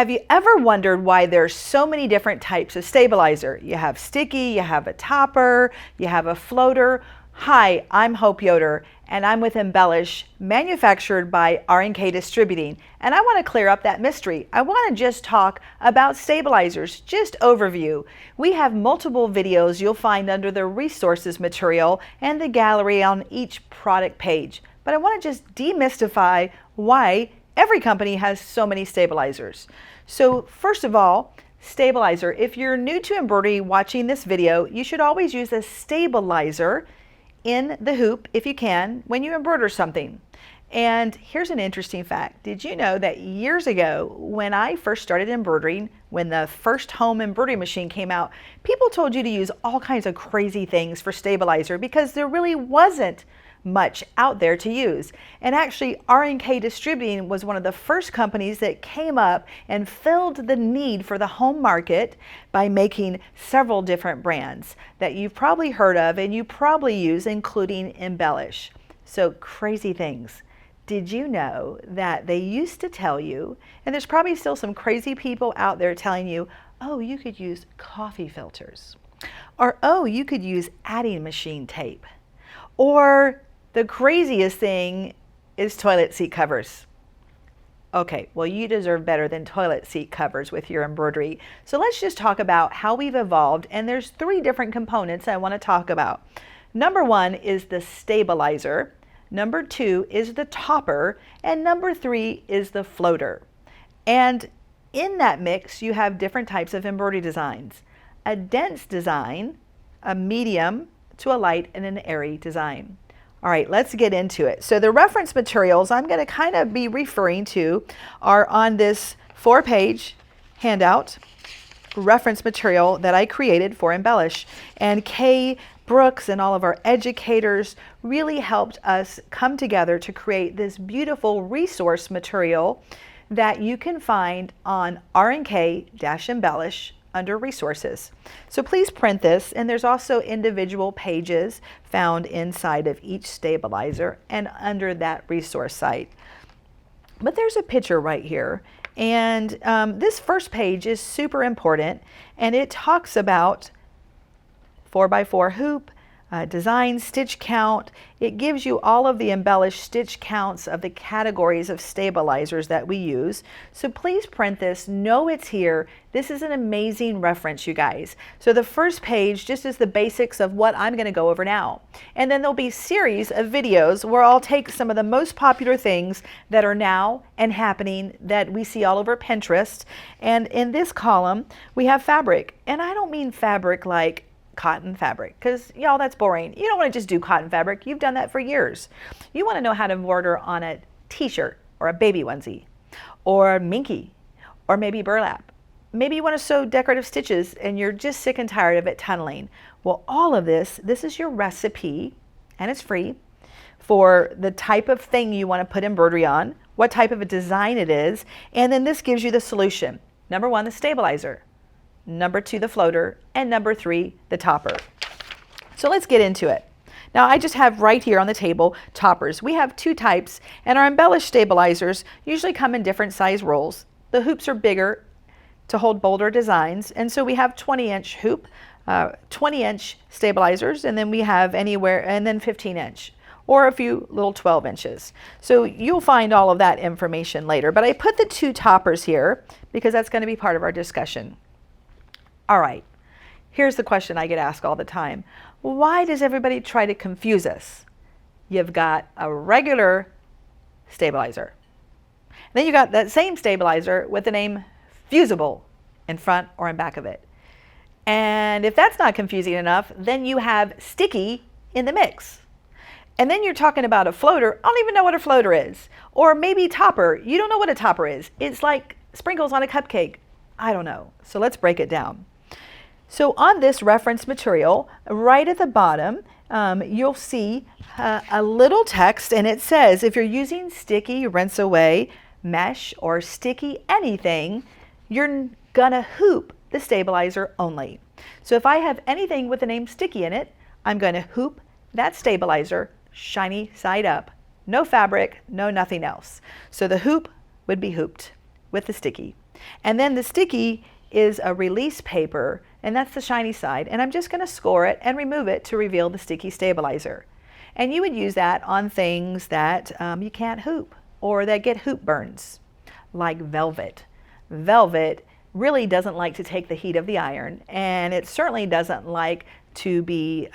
Have you ever wondered why there's so many different types of stabilizer? You have sticky, you have a topper, you have a floater. Hi, I'm Hope Yoder, and I'm with Embellish, manufactured by R&K Distributing. And I want to clear up that mystery. I want to just talk about stabilizers, just overview. We have multiple videos you'll find under the resources material and the gallery on each product page. But I want to just demystify why every company has so many stabilizers. So first of all, stabilizer. If you're new to embroidery watching this video, you should always use a stabilizer in the hoop, if you can, when you embroider something. And here's an interesting fact. Did you know that years ago, when I first started embroidering, when the first home embroidery machine came out, people told you to use all kinds of crazy things for stabilizer because there really wasn't much out there to use. And actually, R&K Distributing was one of the first companies that came up and filled the need for the home market by making several different brands that you've probably heard of and you probably use, including Embellish. So crazy things. Did you know that they used to tell you, and there's probably still some crazy people out there telling you, oh, you could use coffee filters, or oh, you could use adding machine tape, or the craziest thing is toilet seat covers. Okay, well, you deserve better than toilet seat covers with your embroidery. So let's just talk about how we've evolved, and there's three different components I want to talk about. Number one is the stabilizer, number two is the topper, and number three is the floater. And in that mix, you have different types of embroidery designs. A dense design, a medium to a light, and an airy design. All right, let's get into it. So the reference materials I'm going to kind of be referring to are on this 4-page handout reference material that I created for Embellish. And Kay Brooks and all of our educators really helped us come together to create this beautiful resource material that you can find on R&K-Embellish under resources. So please print this, and there's also individual pages found inside of each stabilizer and under that resource site. But there's a picture right here, and this first page is super important, and it talks about 4x4 hoop, design, stitch count. It gives you all of the embellished stitch counts of the categories of stabilizers that we use. So please print this, know it's here. This is an amazing reference, you guys. So the first page just is the basics of what I'm going to go over now. And then there'll be a series of videos where I'll take some of the most popular things that are now and happening that we see all over Pinterest. And in this column, we have fabric. And I don't mean fabric like cotton fabric, because y'all, that's boring. You don't want to just do cotton fabric. You've done that for years. You want to know how to embroider on a t-shirt or a baby onesie or minky or maybe burlap. Maybe you want to sew decorative stitches and you're just sick and tired of it tunneling. Well, all of this is your recipe, and it's free, for the type of thing you want to put embroidery on, what type of a design it is, and then this gives you the solution. Number one, the stabilizer. Number two, the floater, and number three, the topper. So let's get into it. Now I just have right here on the table toppers. We have two types, and our embellished stabilizers usually come in different size rolls. The hoops are bigger to hold bolder designs, and so we have 20-inch hoop, 20-inch stabilizers, and then we have anywhere, and then 15-inch. Or a few little 12 inches. So you'll find all of that information later, but I put the two toppers here because that's going to be part of our discussion. All right, here's the question I get asked all the time. Why does everybody try to confuse us? You've got a regular stabilizer. Then you got that same stabilizer with the name fusible in front or in back of it. And if that's not confusing enough, then you have sticky in the mix. And then you're talking about a floater. I don't even know what a floater is. Or maybe topper. You don't know what a topper is. It's like sprinkles on a cupcake. I don't know. So let's break it down. So on this reference material, right at the bottom, you'll see a little text, and it says, if you're using sticky rinse away mesh or sticky anything, you're gonna hoop the stabilizer only. So if I have anything with the name sticky in it, I'm gonna hoop that stabilizer shiny side up. No fabric, no nothing else. So the hoop would be hooped with the sticky. And then the sticky is a release paper, and that's the shiny side. And I'm just going to score it and remove it to reveal the sticky stabilizer. And you would use that on things that you can't hoop or that get hoop burns, like velvet. Velvet really doesn't like to take the heat of the iron, and it certainly doesn't like to be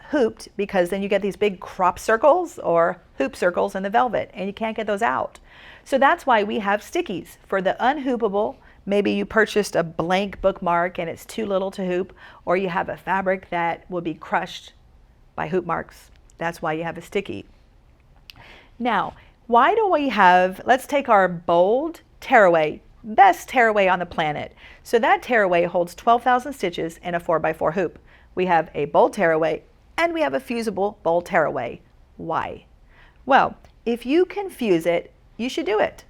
hooped, because then you get these big crop circles or hoop circles in the velvet, and you can't get those out. So that's why we have stickies for the unhoopable. Maybe you purchased a blank bookmark and it's too little to hoop, or you have a fabric that will be crushed by hoop marks. That's why you have a sticky. Now, why do we have, let's take our bold tearaway, best tearaway on the planet. So that tearaway holds 12,000 stitches in a 4x4 hoop. We have a bold tearaway and we have a fusible bold tearaway. Why? Well, if you can fuse it, you should do it.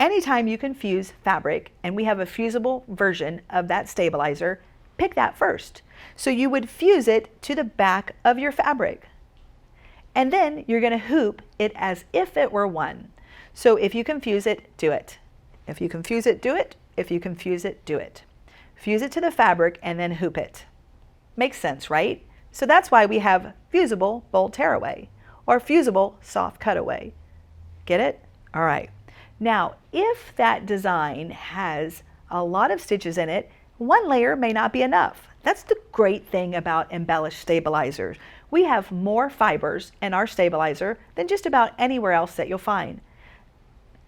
Anytime you can fuse fabric, and we have a fusible version of that stabilizer, pick that first. So you would fuse it to the back of your fabric. And then you're going to hoop it as if it were one. So if you can fuse it, do it. If you can fuse it, do it. If you can fuse it, do it. Fuse it to the fabric and then hoop it. Makes sense, right? So that's why we have fusible bold tearaway or fusible soft cutaway. Get it? All right. Now, if that design has a lot of stitches in it, one layer may not be enough. That's the great thing about Embellish stabilizers. We have more fibers in our stabilizer than just about anywhere else that you'll find.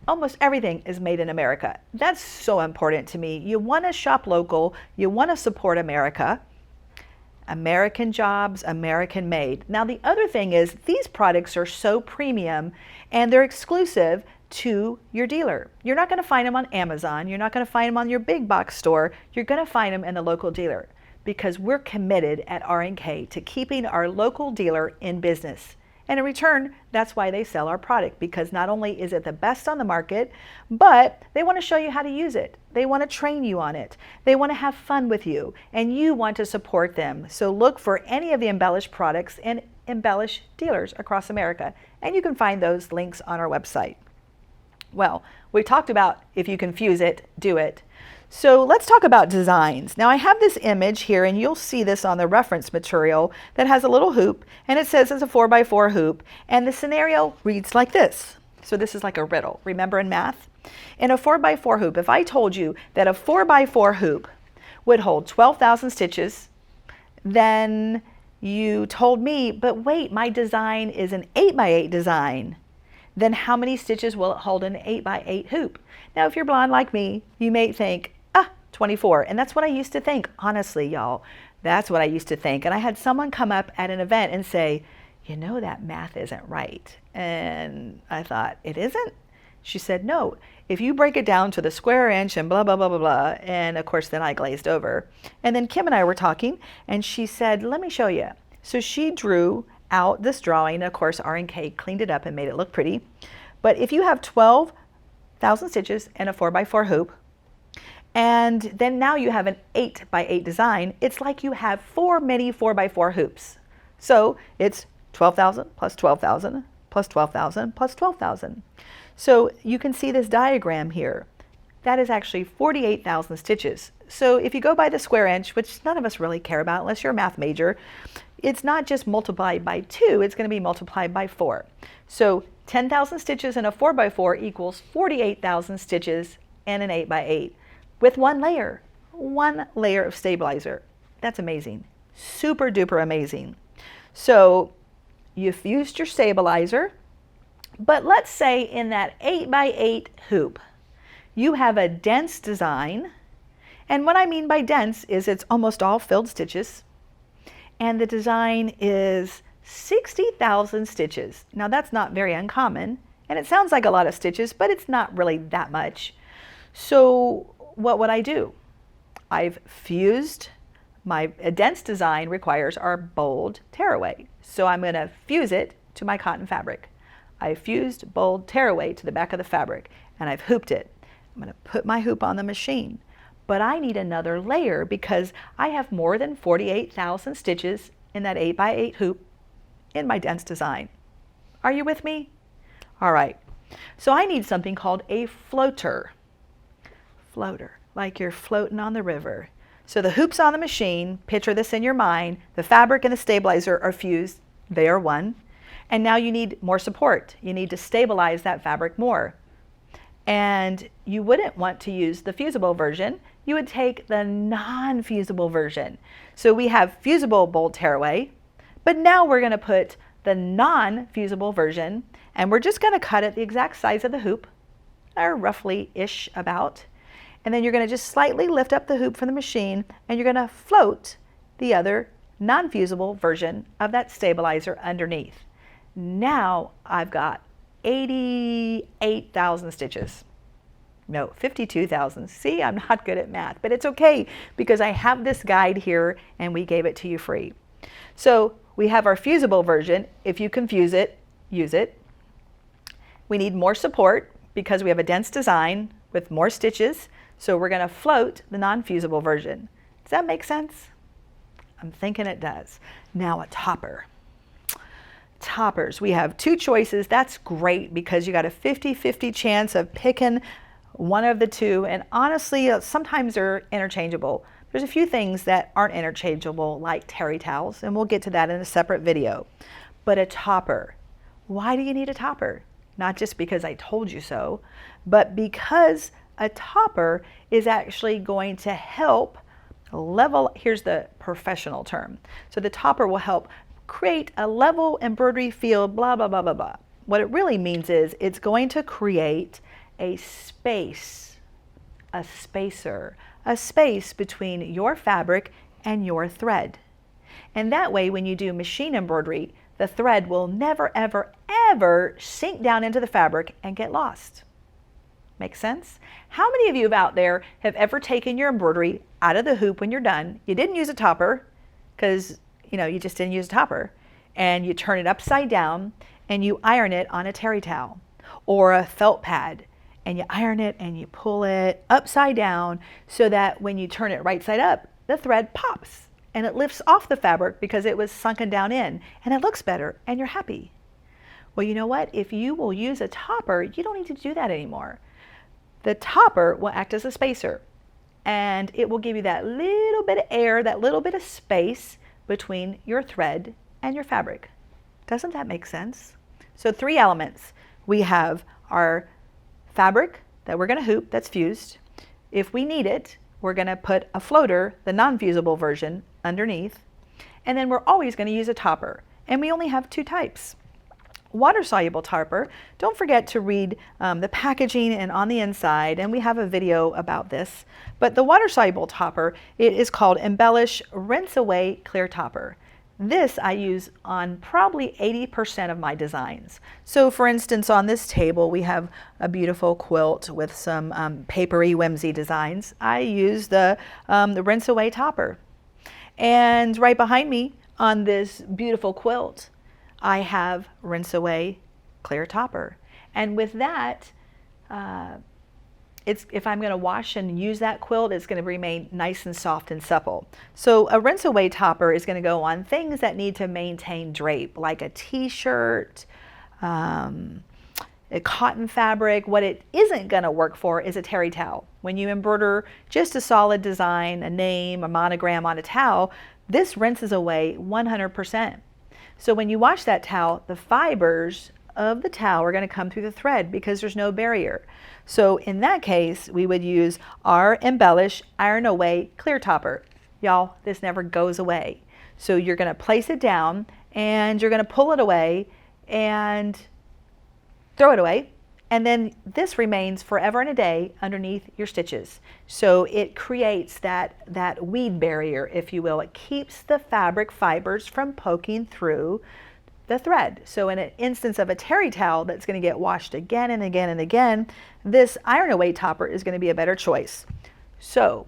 Almost everything is made in America. That's so important to me. You want to shop local, you want to support America. American jobs, American made. Now the other thing is these products are so premium and they're exclusive to your dealer. You're not going to find them on Amazon. You're not going to find them on your big box store. You're going to find them in the local dealer, because we're committed at R&K to keeping our local dealer in business. And in return, that's why they sell our product, because not only is it the best on the market, but they want to show you how to use it. They want to train you on it. They want to have fun with you, and you want to support them. So look for any of the Embellish products in Embellish dealers across America, and you can find those links on our website. Well, we talked about if you can fuse it, do it. So let's talk about designs. Now I have this image here, and you'll see this on the reference material, that has a little hoop, and it says it's a 4x4 hoop, and the scenario reads like this. So this is like a riddle. Remember in math? In a 4x4 hoop, if I told you that a 4x4 hoop would hold 12,000 stitches, then you told me, but wait, my design is an 8x8 design. Then how many stitches will it hold in an 8x8 hoop? Now, if you're blind like me, you may think, 24. And that's what I used to think. Honestly, y'all, that's what I used to think. And I had someone come up at an event and say, you know, that math isn't right. And I thought, it isn't? She said, no, if you break it down to the square inch and blah, blah, blah, blah, blah. And of course, then I glazed over. And then Kim and I were talking, and she said, let me show you. So she drew out this drawing. Of course, R&K cleaned it up and made it look pretty. But if you have 12,000 stitches in a 4x4 hoop, and then now you have an 8x8 design, it's like you have 4 mini 4x4 hoops. So it's 12,000 plus 12,000 plus 12,000 plus 12,000. So you can see this diagram here. That is actually 48,000 stitches. So if you go by the square inch, which none of us really care about unless you're a math major, it's not just multiplied by 2, it's going to be multiplied by 4. So 10,000 stitches in a 4x4 equals 48,000 stitches in an 8x8 with one layer of stabilizer. That's amazing. Super duper amazing. So you fused your stabilizer, but let's say in that 8x8 hoop, you have a dense design. And what I mean by dense is it's almost all filled stitches. And the design is 60,000 stitches. Now that's not very uncommon, and it sounds like a lot of stitches, but it's not really that much. So what would I do? I've fused a dense design requires our bold tearaway. So I'm going to fuse it to my cotton fabric. I fused bold tearaway to the back of the fabric, and I've hooped it. I'm going to put my hoop on the machine. But I need another layer because I have more than 48,000 stitches in that 8x8 hoop in my dense design. Are you with me? All right. So I need something called a floater. floater, like you're floating on the river. So the hoop's on the machine, picture this in your mind, the fabric and the stabilizer are fused, they are one, and now you need more support. You need to stabilize that fabric more. And you wouldn't want to use the fusible version, you would take the non-fusible version. So we have fusible bold tearaway, but now we're going to put the non-fusible version, and we're just going to cut it the exact size of the hoop, or roughly-ish about. And then you're going to just slightly lift up the hoop from the machine, and you're going to float the other non-fusible version of that stabilizer underneath. Now I've got 88,000 stitches. No, 52,000. See, I'm not good at math, but it's okay because I have this guide here and we gave it to you free. So we have our fusible version. If you confuse it, use it. We need more support because we have a dense design with more stitches. So we're going to float the non-fusible version. Does that make sense? I'm thinking it does. Now a topper. Toppers, we have two choices. That's great because you got a 50-50 chance of picking one of the two, and honestly sometimes they're interchangeable. There's a few things that aren't interchangeable, like terry towels, and we'll get to that in a separate video. But a topper, why do you need a topper? Not just because I told you so, but because a topper is actually going to help level, here's the professional term, so the topper will help create a level embroidery field, blah, blah, blah, blah, blah. What it really means is it's going to create a space, a spacer, a space between your fabric and your thread. And that way, when you do machine embroidery, the thread will never, ever, ever sink down into the fabric and get lost. Make sense? How many of you out there have ever taken your embroidery out of the hoop when you're done? You didn't use a topper because you just didn't use a topper, and you turn it upside down and you iron it on a terry towel or a felt pad, and you iron it and you pull it upside down so that when you turn it right side up, the thread pops and it lifts off the fabric because it was sunken down in, and it looks better and you're happy. Well, you know what? If you will use a topper, you don't need to do that anymore. The topper will act as a spacer, and it will give you that little bit of air, that little bit of space between your thread and your fabric. Doesn't that make sense? So three elements. We have our fabric that we're going to hoop that's fused. If we need it, we're going to put a floater, the non-fusible version, underneath. And then we're always going to use a topper. And we only have two types. Water-soluble topper, don't forget to read the packaging and on the inside, and we have a video about this. But the water-soluble topper, it is called Embellish Rinse Away Clear Topper. This I use on probably 80% of my designs. So for instance, on this table we have a beautiful quilt with some papery whimsy designs. I use the Rinse Away topper. And right behind me on this beautiful quilt, I have Rinse Away Clear Topper. And with that, if I'm going to wash and use that quilt, it's going to remain nice and soft and supple. So a Rinse Away topper is going to go on things that need to maintain drape, like a t-shirt, a cotton fabric. What it isn't going to work for is a terry towel. When you embroider just a solid design, a name, a monogram on a towel, this rinses away 100%. So when you wash that towel, the fibers of the towel are going to come through the thread because there's no barrier. So in that case, we would use our Embellish Iron Away Clear Topper. Y'all, this never goes away. So you're going to place it down and you're going to pull it away and throw it away. And then this remains forever and a day underneath your stitches. So it creates that weed barrier, if you will. It keeps the fabric fibers from poking through the thread. So in an instance of a terry towel that's going to get washed again and again and again, this Iron Away topper is going to be a better choice. So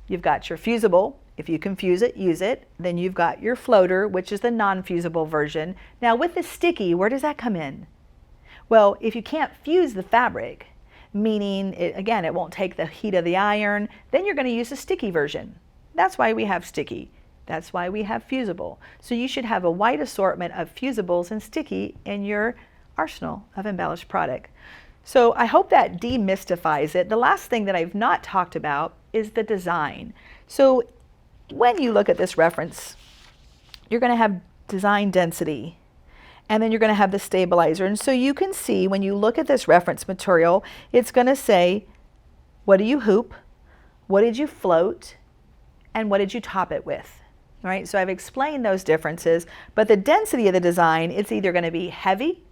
you've got your fusible. If you can fuse it, use it. Then you've got your floater, which is the non-fusible version. Now with the sticky, where does that come in? Well, if you can't fuse the fabric, meaning, again, it won't take the heat of the iron, then you're going to use a sticky version. That's why we have sticky. That's why we have fusible. So you should have a wide assortment of fusibles and sticky in your arsenal of embellished product. So I hope that demystifies it. The last thing that I've not talked about is the design. So when you look at this reference, you're going to have design density, and then you're going to have the stabilizer. And so you can see when you look at this reference material, it's going to say, what do you hoop? What did you float? And what did you top it with? All right, so I've explained those differences, but the density of the design, it's either going to be heavy,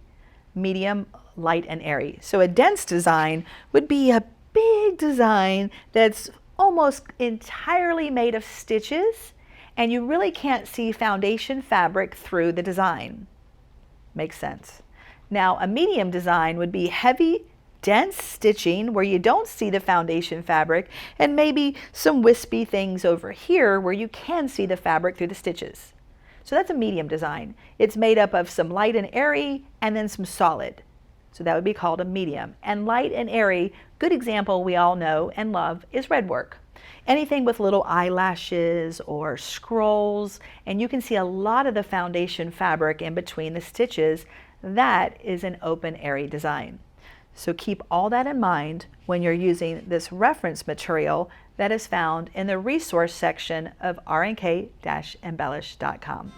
medium, light, and airy. So a dense design would be a big design that's almost entirely made of stitches, and you really can't see foundation fabric through the design. Makes sense. Now, a medium design would be heavy, dense stitching where you don't see the foundation fabric, and maybe some wispy things over here where you can see the fabric through the stitches. So that's a medium design. It's made up of some light and airy and then some solid. So that would be called a medium. And light and airy, good example we all know and love is red work. Anything with little eyelashes or scrolls, and you can see a lot of the foundation fabric in between the stitches, that is an open airy design. So keep all that in mind when you're using this reference material that is found in the resource section of rnk-embellish.com.